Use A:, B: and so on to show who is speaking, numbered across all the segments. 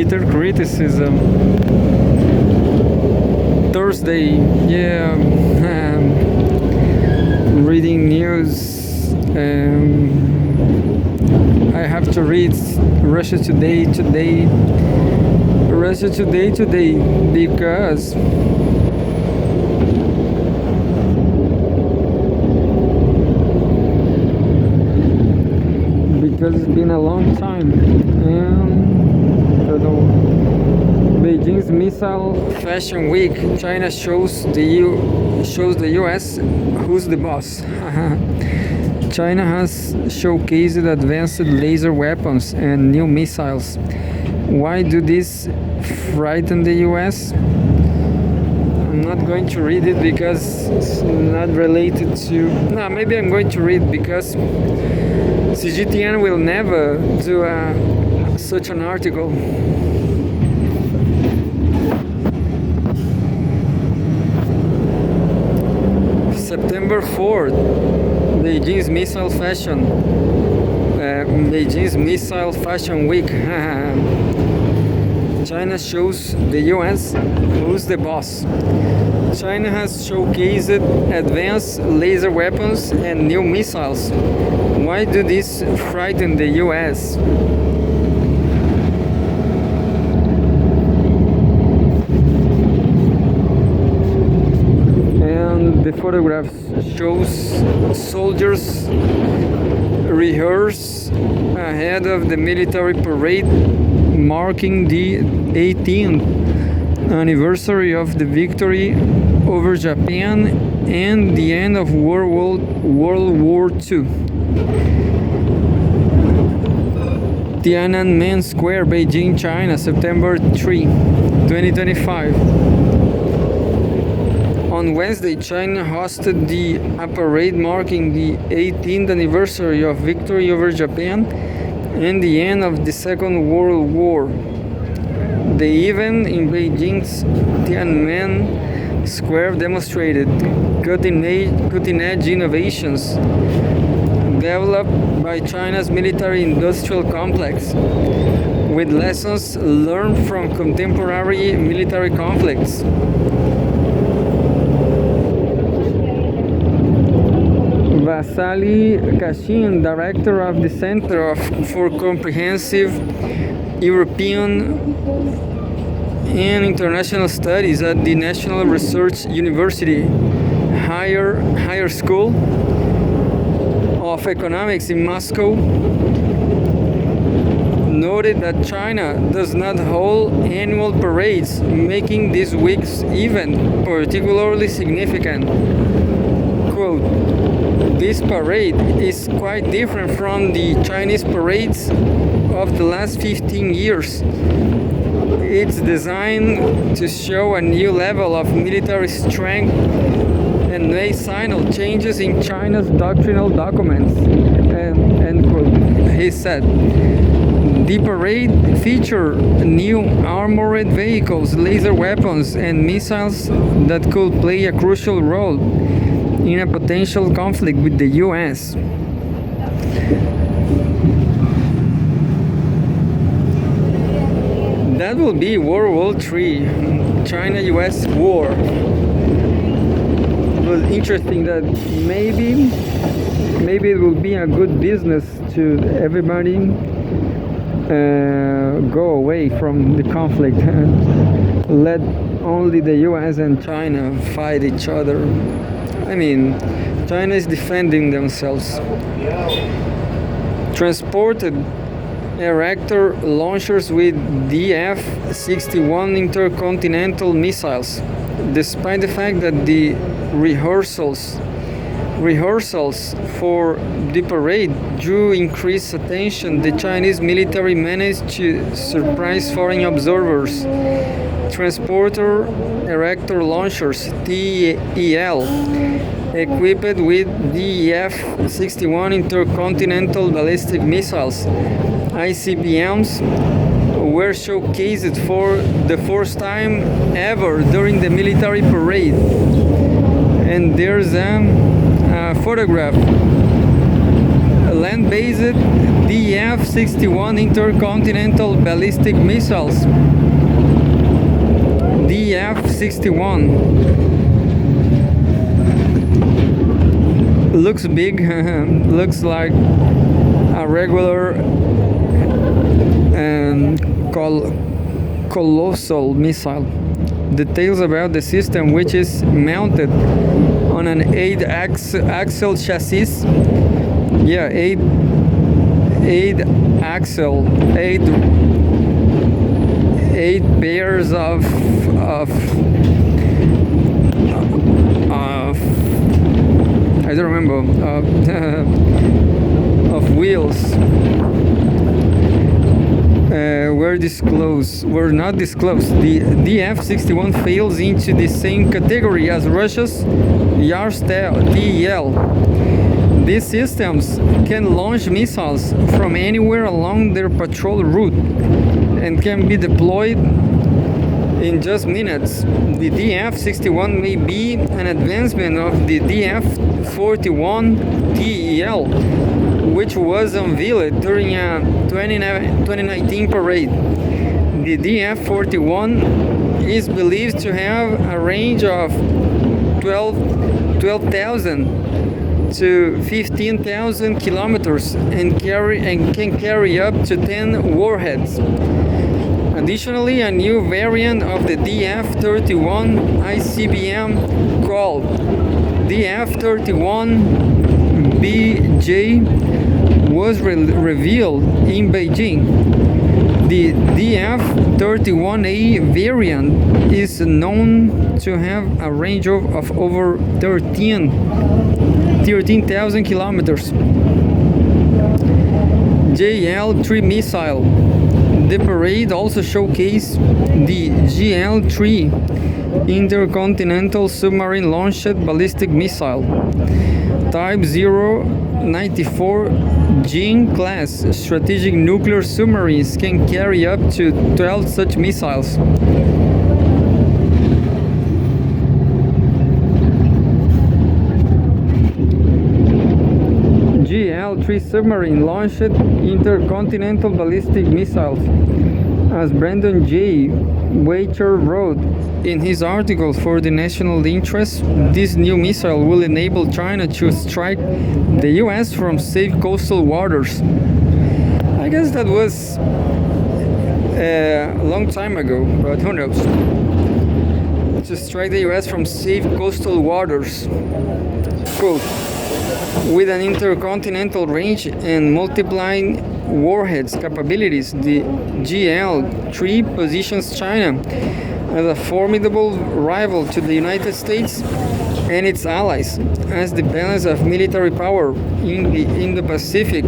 A: Twitter criticism. Thursday, yeah, reading news. I have to read Russia Today today, because it's been a long time, and I don't know. Beijing's Missile Fashion Week, China shows the US who's the boss. China has showcased advanced laser weapons and new missiles. Why do this frighten the US? I'm not going to read it because it's not related to... No, maybe I'm going to read because CGTN will never do such an article. September 4th, Beijing's Missile Fashion Week. China shows the US who's the boss. China has showcased advanced laser weapons and new missiles. Why do this frighten the US? The photograph shows soldiers rehearse ahead of the military parade marking the 18th anniversary of the victory over Japan and the end of World War II. Tiananmen Square, Beijing, China, September 3, 2025. On Wednesday, China hosted a parade marking the 18th anniversary of victory over Japan and the end of the Second World War. The event in Beijing's Tiananmen Square demonstrated cutting-edge innovations developed by China's military-industrial complex, with lessons learned from contemporary military conflicts. Vasily Kashin, director of the Center for Comprehensive European and International Studies at the National Research University Higher School of Economics in Moscow, noted that China does not hold annual parades, making this week's event particularly significant. Quote, "This parade is quite different from the Chinese parades of the last 15 years. It's designed to show a new level of military strength and may signal changes in China's doctrinal documents," end quote. He said. The parade featured new armored vehicles, laser weapons, and missiles that could play a crucial role in a potential conflict with the US. That will be World War III, China-US war. It was interesting that maybe it will be a good business to everybody go away from the conflict and let only the US and China fight each other. I mean, China is defending themselves. Transported Erector launchers with DF-61 intercontinental missiles. Despite the fact that the rehearsals for the parade drew increased attention, the Chinese military managed to surprise foreign observers. Transporter Erector launchers, TEL, equipped with DF-61 intercontinental ballistic missiles, ICBMs, were showcased for the first time ever during the military parade. And there's a photograph. A land-based the F-61 intercontinental ballistic missiles. The F-61 looks big, looks like a regular colossal missile. Details about the system, which is mounted on an 8-axle chassis. Yeah, 8 axle, 8 pairs of I don't remember of wheels were not disclosed. The F-61 falls into the same category as Russia's Yar-TL. These systems can launch missiles from anywhere along their patrol route and can be deployed in just minutes. The DF-61 may be an advancement of the DF-41TEL, which was unveiled during a 2019 parade. The DF-41 is believed to have a range of 12,000 to 15,000 kilometers and can carry up to 10 warheads. Additionally, a new variant of the DF-31 ICBM called DF-31BJ was revealed in Beijing. The DF-31A variant is known to have a range of over 13,000 kilometers. JL-3 missile. The parade also showcased the GL-3 intercontinental submarine launched ballistic missile. Type 094 Jing class strategic nuclear submarines can carry up to 12 such missiles. GL-3 submarine launched intercontinental ballistic missiles. As Brandon J. Wachter wrote in his article for the National Interest, this new missile will enable China to strike the US from safe coastal waters. I guess that was a long time ago, but who knows? To strike the US from safe coastal waters. Quote, with an intercontinental range and multiplying warheads capabilities, the GL-3 positions China as a formidable rival to the United States and its allies, as the balance of military power in the Pacific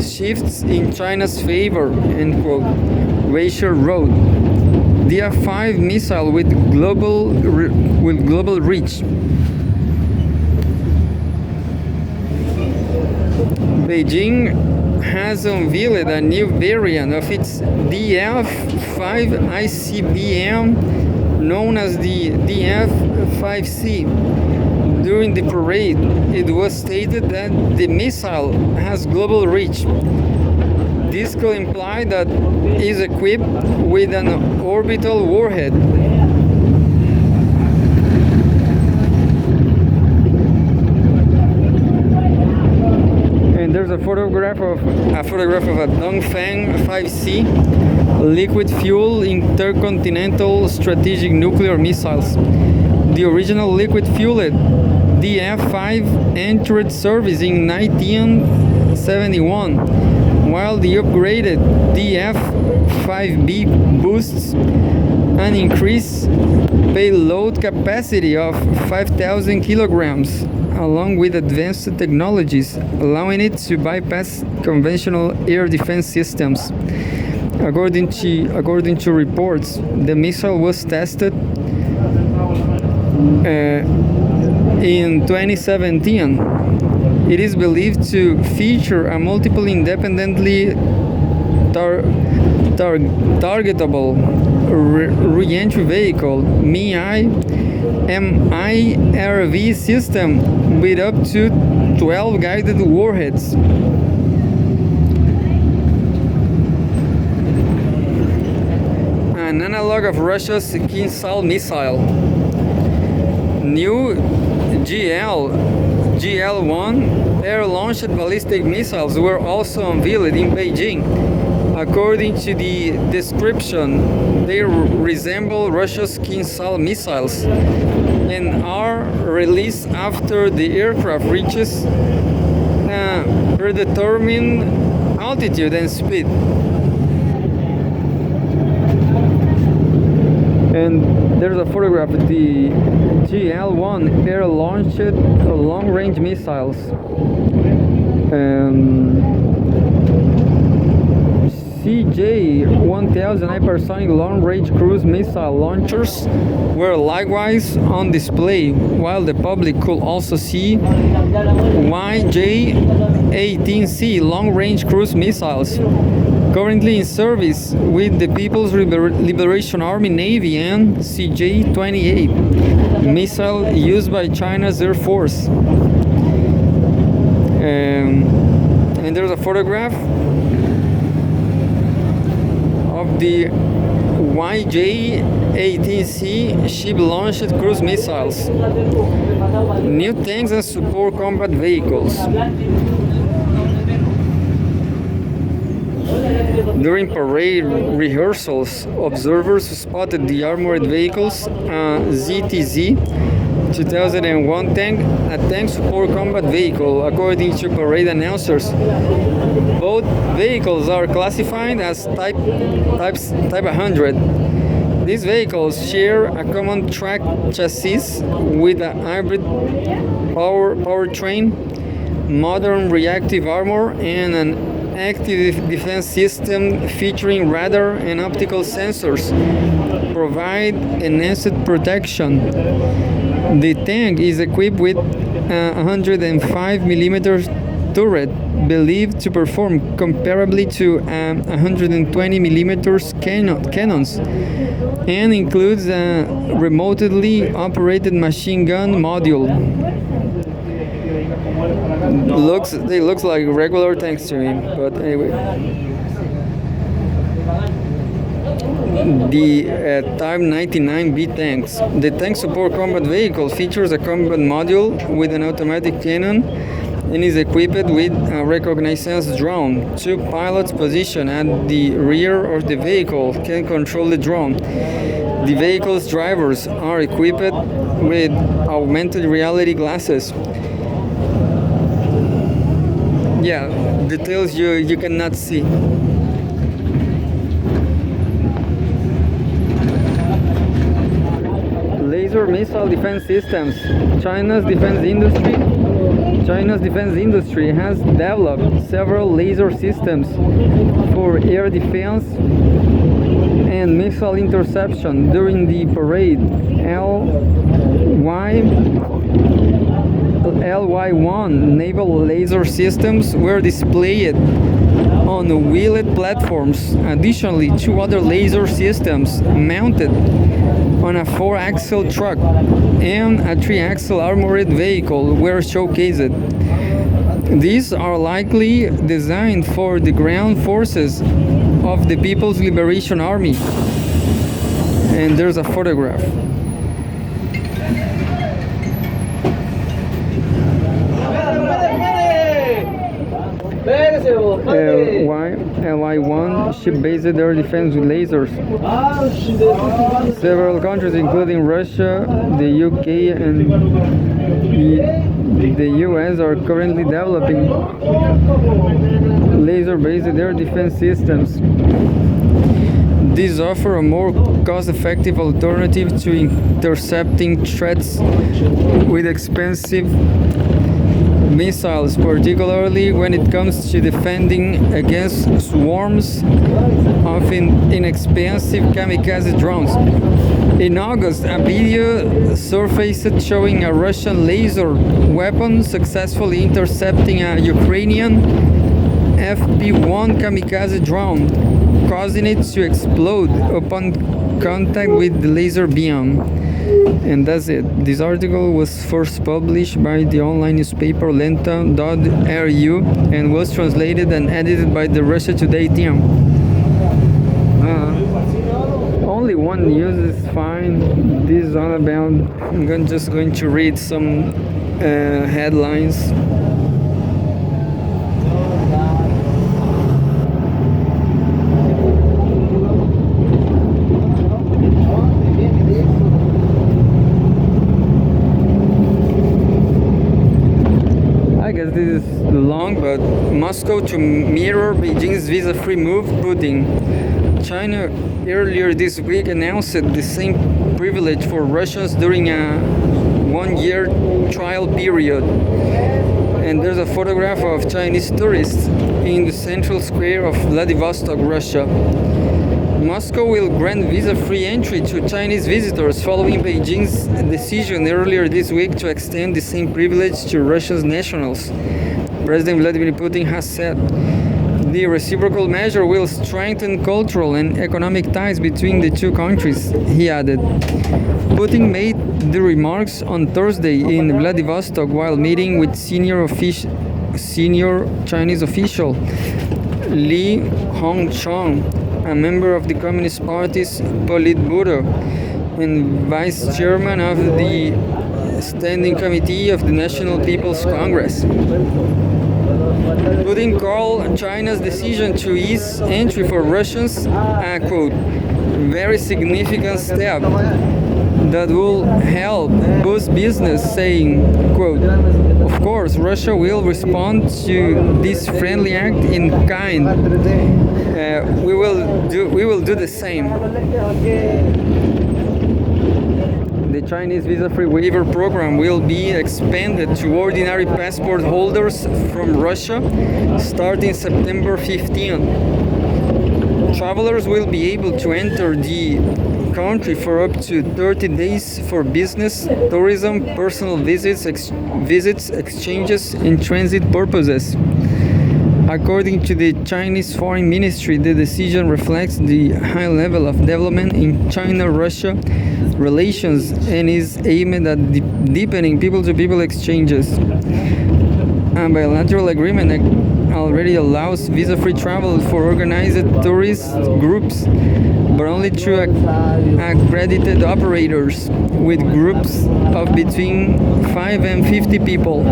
A: shifts in China's favor, end quote. Wachter wrote. The F-5 missile with global reach. Beijing has unveiled a new variant of its DF-5 ICBM known as the DF-5C. During the parade, it was stated that the missile has global reach. This could imply that it is equipped with an orbital warhead. There's a photograph of a Dongfeng 5C liquid fuel intercontinental strategic nuclear missiles. The original liquid fueled DF-5 entered service in 1971, while the upgraded DF-5B boasts an increased payload capacity of 5,000 kilograms, along with advanced technologies allowing it to bypass conventional air defense systems. According to reports, the missile was tested in 2017. It is believed to feature a multiple independently targetable re-entry vehicle MIRV system with up to 12 guided warheads. an analog of Russia's Kinzhal missile. New GL-1 air-launched ballistic missiles were also unveiled in Beijing. According to the description, they resemble Russia's Kinzhal missiles and are released after the aircraft reaches a predetermined altitude and speed. And there's a photograph of the GL-1 air-launched long-range missiles. CJ-1000 hypersonic long-range cruise missile launchers were likewise on display, while the public could also see YJ-18C long-range cruise missiles, currently in service with the People's Liberation Army Navy, and CJ-28 missile used by China's Air Force. And there's a photograph of the YJ-18C ship-launched cruise missiles, new tanks and support combat vehicles. During parade rehearsals, observers spotted the armored vehicles ZTZ 2001 tank, a tank support combat vehicle, according to parade announcers. Both vehicles are classified as Type 100. These vehicles share a common track chassis with a hybrid powertrain, modern reactive armor, and an active defense system featuring radar and optical sensors provide enhanced protection. The tank is equipped with a 105mm turret believed to perform comparably to 120mm cannons, and includes a remotely operated machine gun module. They looks like regular tanks to me, but anyway. The Type 99B tanks. The tank support combat vehicle features a combat module with an automatic cannon and is equipped with a reconnaissance drone. Two pilots positioned at the rear of the vehicle can control the drone. The vehicle's drivers are equipped with augmented reality glasses. Yeah, details you cannot see. Laser missile defense systems. China's defense industry has developed several laser systems for air defense and missile interception. During the parade, LY-1 naval laser systems were displayed on wheeled platforms. Additionally, two other laser systems mounted on a 4-axle truck and a 3-axle armored vehicle were showcased. These are likely designed for the ground forces of the People's Liberation Army. And there's a photograph. LY-1 ship-based air defense with lasers. Several countries, including Russia, the UK, and the US, are currently developing laser-based air defense systems. These offer a more cost-effective alternative to intercepting threats with expensive missiles, particularly when it comes to defending against swarms of inexpensive kamikaze drones. In August, a video surfaced showing a Russian laser weapon successfully intercepting a Ukrainian FP-1 kamikaze drone, causing it to explode upon contact with the laser beam. And that's it. This article was first published by the online newspaper Lenta.ru and was translated and edited by the Russia Today team. Only one news is fine. This is all about. Just going to read some headlines. I guess this is long, but Moscow to mirror Beijing's visa-free move. Putin. China earlier this week announced the same privilege for Russians during a one-year trial period. And there's a photograph of Chinese tourists in the central square of Vladivostok, Russia. Moscow will grant visa-free entry to Chinese visitors following Beijing's decision earlier this week to extend the same privilege to Russia's nationals. President Vladimir Putin has said the reciprocal measure will strengthen cultural and economic ties between the two countries, he added. Putin made the remarks on Thursday in Vladivostok while meeting with senior Chinese official Li Hongchang, a member of the Communist Party's Politburo and vice chairman of the Standing Committee of the National People's Congress. Putin called China's decision to ease entry for Russians a, quote, very significant step that will help boost business, saying, quote, of course, Russia will respond to this friendly act in kind. We will do the same. The Chinese visa-free waiver program will be expanded to ordinary passport holders from Russia starting September 15. Travelers will be able to enter the country for up to 30 days for business, tourism, personal visits, exchanges, and transit purposes. According to the Chinese Foreign Ministry, the decision reflects the high level of development in China-Russia relations and is aimed at deepening people-to-people exchanges. A bilateral agreement already allows visa-free travel for organized tourist groups, but only through accredited operators with groups of between 5 and 50 people.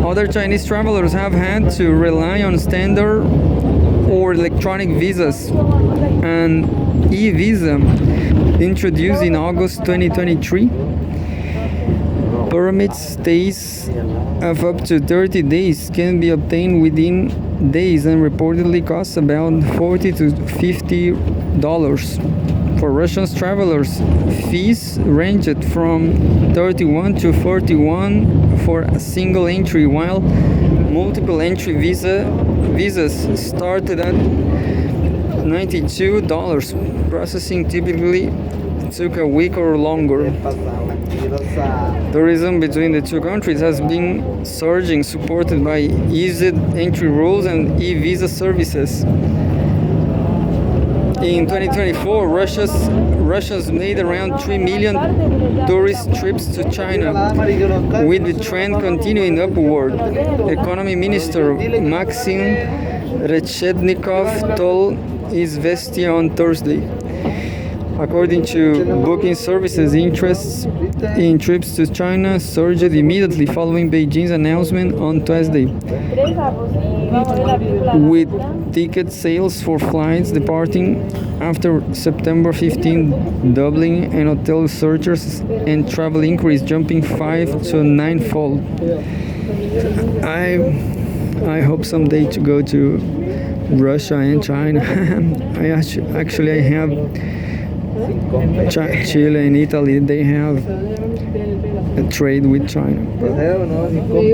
A: Other Chinese travelers have had to rely on standard or electronic visas. An e-visa introduced in August 2023 permits stays of up to 30 days can be obtained within days and reportedly costs about $40 to $50. For Russian travelers, fees ranged from 31 to 41 for a single entry, while multiple entry visas started at $92. Processing typically took a week or longer. Tourism between the two countries has been surging, supported by eased entry rules and e-visa services. In 2024, Russians made around 3 million tourist trips to China, with the trend continuing upward. Economy Minister Maxim Reshetnikov told Izvestia on Thursday. According to booking services, interest in trips to China surged immediately following Beijing's announcement on Tuesday, with ticket sales for flights departing after September 15 doubling and hotel searches and travel inquiries jumping 5 to 9-fold. I hope someday to go to Russia and China. I have Chile and Italy. They have a trade with China.